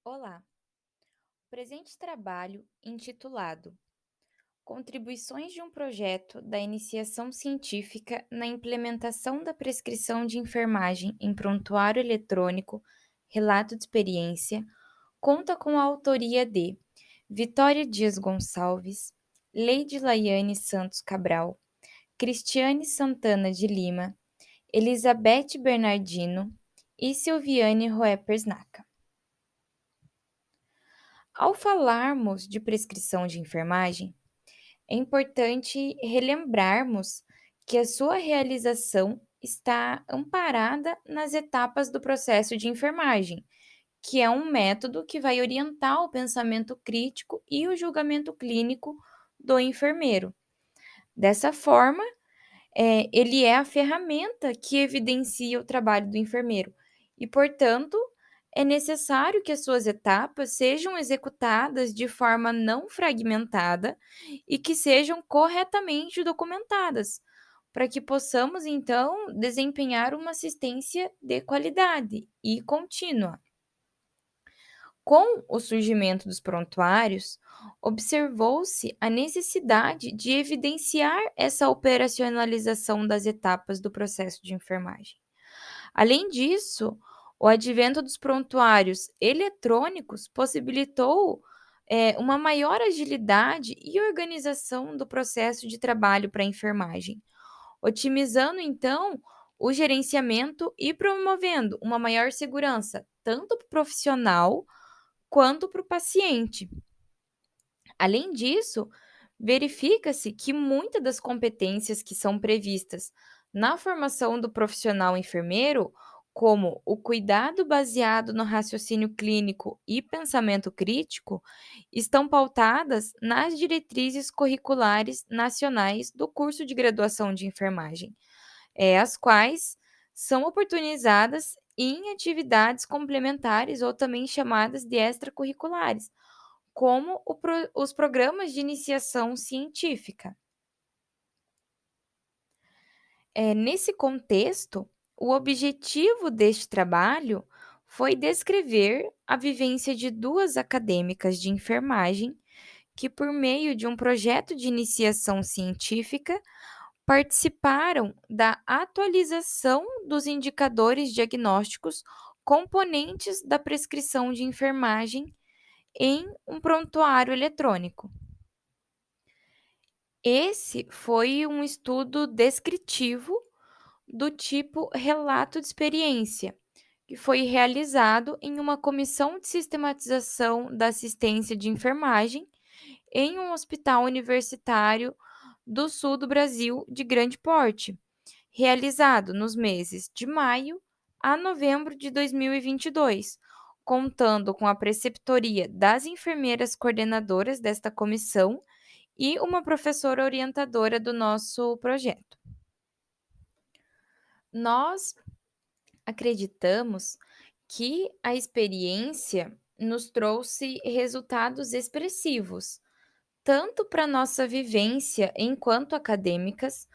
Olá! O presente trabalho, intitulado Contribuições de um projeto da iniciação científica na implementação da prescrição de enfermagem em prontuário eletrônico, relato de experiência, conta com a autoria de Vitória Dias Gonçalves, Leide Laiane Santos Cabral, Cristiane Santana de Lima, Elizabeth Bernardino e Silviane Roepersnaca. Ao falarmos de prescrição de enfermagem, é importante relembrarmos que a sua realização está amparada nas etapas do processo de enfermagem, que é um método que vai orientar o pensamento crítico e o julgamento clínico do enfermeiro. Dessa forma, ele é a ferramenta que evidencia o trabalho do enfermeiro e, portanto, é necessário que as suas etapas sejam executadas de forma não fragmentada e que sejam corretamente documentadas, para que possamos, então, desempenhar uma assistência de qualidade e contínua. Com o surgimento dos prontuários, observou-se a necessidade de evidenciar essa operacionalização das etapas do processo de enfermagem. Além disso, o advento dos prontuários eletrônicos possibilitou uma maior agilidade e organização do processo de trabalho para a enfermagem, otimizando então o gerenciamento e promovendo uma maior segurança, tanto para o profissional quanto para o paciente. Além disso, verifica-se que muitas das competências que são previstas na formação do profissional enfermeiro, como o cuidado baseado no raciocínio clínico e pensamento crítico, estão pautadas nas diretrizes curriculares nacionais do curso de graduação de enfermagem, as quais são oportunizadas em atividades complementares ou também chamadas de extracurriculares, como os programas de iniciação científica. Nesse contexto, o objetivo deste trabalho foi descrever a vivência de duas acadêmicas de enfermagem que, por meio de um projeto de iniciação científica, participaram da atualização dos indicadores diagnósticos componentes da prescrição de enfermagem em um prontuário eletrônico. Esse foi um estudo descritivo do tipo relato de experiência, que foi realizado em uma comissão de sistematização da assistência de enfermagem em um hospital universitário do sul do Brasil de grande porte, realizado nos meses de maio a novembro de 2022, contando com a preceptoria das enfermeiras coordenadoras desta comissão e uma professora orientadora do nosso projeto. Nós acreditamos que a experiência nos trouxe resultados expressivos, tanto para nossa vivência enquanto acadêmicas,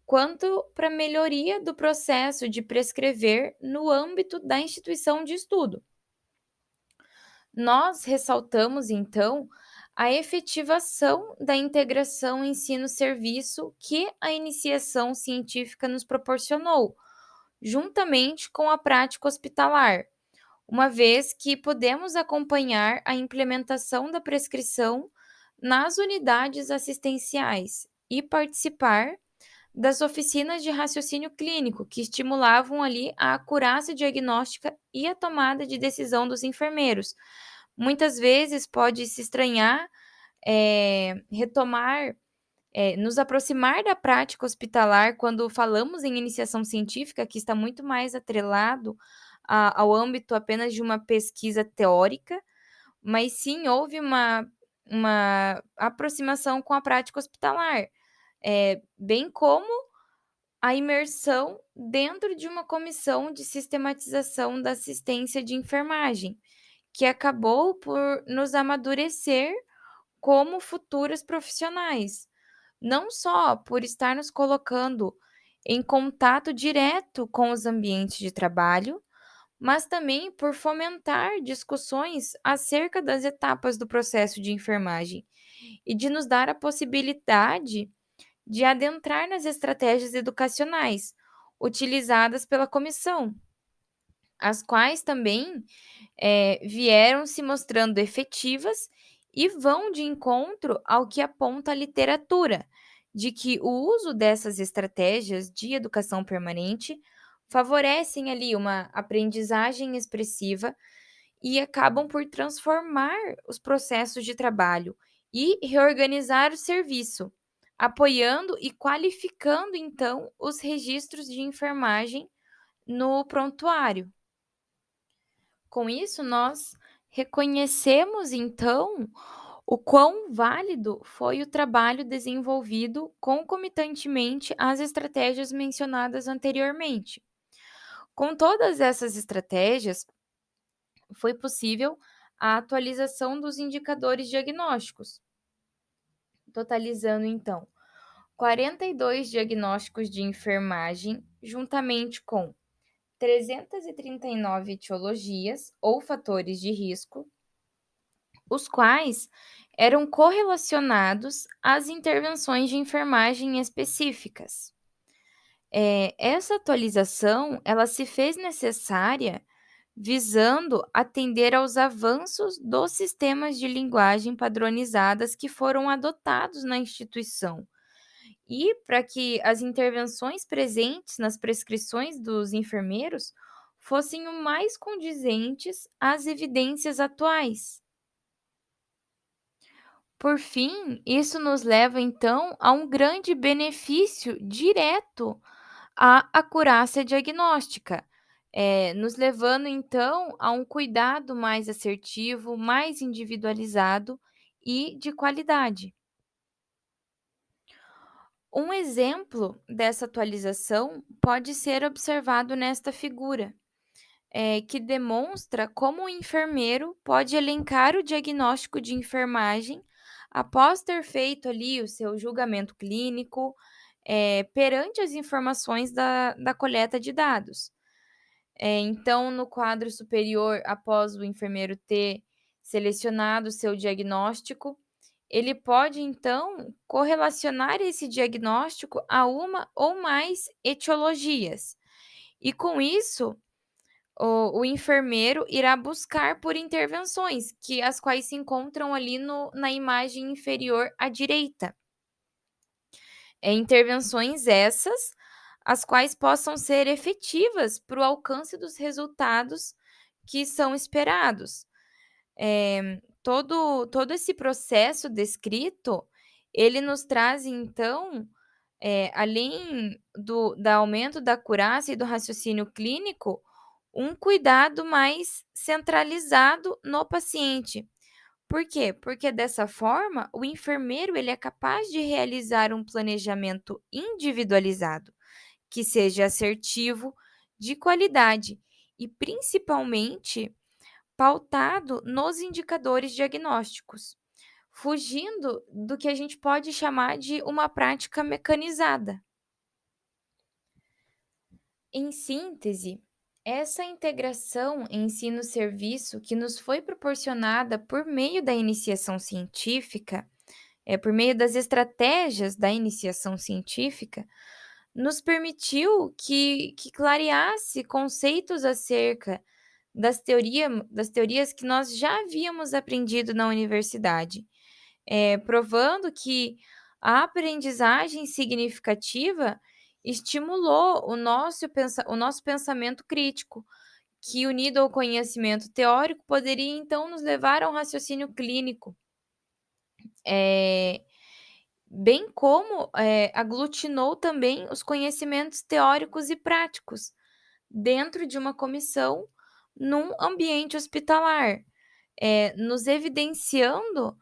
quanto para a melhoria do processo de prescrever no âmbito da instituição de estudo. Nós ressaltamos, então, a efetivação da integração ensino-serviço que a iniciação científica nos proporcionou, juntamente com a prática hospitalar, uma vez que podemos acompanhar a implementação da prescrição nas unidades assistenciais e participar das oficinas de raciocínio clínico, que estimulavam ali a acurácia diagnóstica e a tomada de decisão dos enfermeiros. Muitas vezes pode se estranhar, retomar, nos aproximar da prática hospitalar quando falamos em iniciação científica, que está muito mais atrelado ao âmbito apenas de uma pesquisa teórica, mas sim houve uma aproximação com a prática hospitalar, bem como a imersão dentro de uma comissão de sistematização da assistência de enfermagem, que acabou por nos amadurecer como futuros profissionais, não só por estar nos colocando em contato direto com os ambientes de trabalho, mas também por fomentar discussões acerca das etapas do processo de enfermagem e de nos dar a possibilidade de adentrar nas estratégias educacionais utilizadas pela comissão, as quais também vieram se mostrando efetivas e vão de encontro ao que aponta a literatura, de que o uso dessas estratégias de educação permanente favorecem ali uma aprendizagem expressiva e acabam por transformar os processos de trabalho e reorganizar o serviço, apoiando e qualificando então os registros de enfermagem no prontuário. Com isso, nós reconhecemos então o quão válido foi o trabalho desenvolvido concomitantemente às estratégias mencionadas anteriormente. Com todas essas estratégias, foi possível a atualização dos indicadores diagnósticos, totalizando então 42 diagnósticos de enfermagem, juntamente com 339 etiologias ou fatores de risco, os quais eram correlacionados às intervenções de enfermagem específicas. Essa atualização ela se fez necessária visando atender aos avanços dos sistemas de linguagem padronizadas que foram adotados na instituição e para que as intervenções presentes nas prescrições dos enfermeiros fossem o mais condizentes às evidências atuais. Por fim, isso nos leva então a um grande benefício direto à acurácia diagnóstica, nos levando então a um cuidado mais assertivo, mais individualizado e de qualidade. Um exemplo dessa atualização pode ser observado nesta figura, que demonstra como o enfermeiro pode elencar o diagnóstico de enfermagem após ter feito ali o seu julgamento clínico, perante as informações da coleta de dados. Então, no quadro superior, após o enfermeiro ter selecionado o seu diagnóstico, ele pode então correlacionar esse diagnóstico a uma ou mais etiologias. E com isso, o enfermeiro irá buscar por intervenções, que as quais se encontram ali na imagem inferior à direita. Intervenções essas, as quais possam ser efetivas para o alcance dos resultados que são esperados. Todo esse processo descrito, ele nos traz então, além do aumento da acurácia e do raciocínio clínico, um cuidado mais centralizado no paciente. Por quê? Porque dessa forma, o enfermeiro ele é capaz de realizar um planejamento individualizado, que seja assertivo, de qualidade e principalmente pautado nos indicadores diagnósticos, fugindo do que a gente pode chamar de uma prática mecanizada. Em síntese, essa integração ensino-serviço que nos foi proporcionada por meio da iniciação científica, por meio das estratégias da iniciação científica, nos permitiu que clareasse conceitos acerca das teorias que nós já havíamos aprendido na universidade, provando que a aprendizagem significativa estimulou o nosso pensamento crítico, que unido ao conhecimento teórico poderia então nos levar a um raciocínio clínico, eh, bem como aglutinou também os conhecimentos teóricos e práticos dentro de uma comissão num ambiente hospitalar, nos evidenciando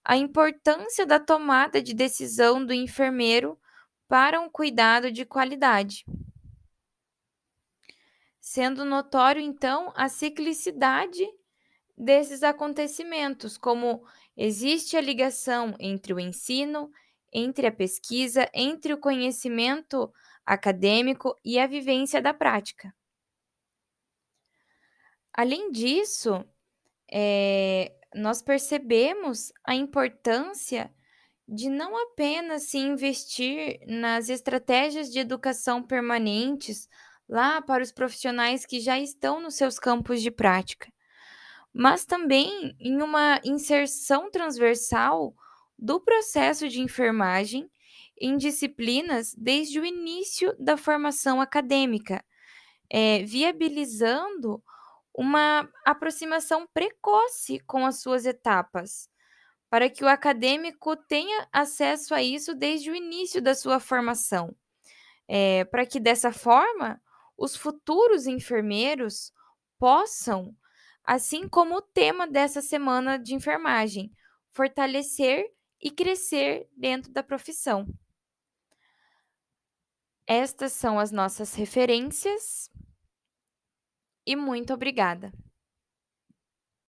a importância da tomada de decisão do enfermeiro para um cuidado de qualidade, sendo notório então a ciclicidade desses acontecimentos, como existe a ligação entre o ensino, entre a pesquisa, entre o conhecimento acadêmico e a vivência da prática. Além disso, nós percebemos a importância de não apenas se investir nas estratégias de educação permanentes lá para os profissionais que já estão nos seus campos de prática, mas também em uma inserção transversal do processo de enfermagem em disciplinas desde o início da formação acadêmica, viabilizando uma aproximação precoce com as suas etapas, para que o acadêmico tenha acesso a isso desde o início da sua formação. Para que dessa forma os futuros enfermeiros possam, assim como o tema dessa semana de enfermagem, fortalecer e crescer dentro da profissão. Estas são as nossas referências e muito obrigada.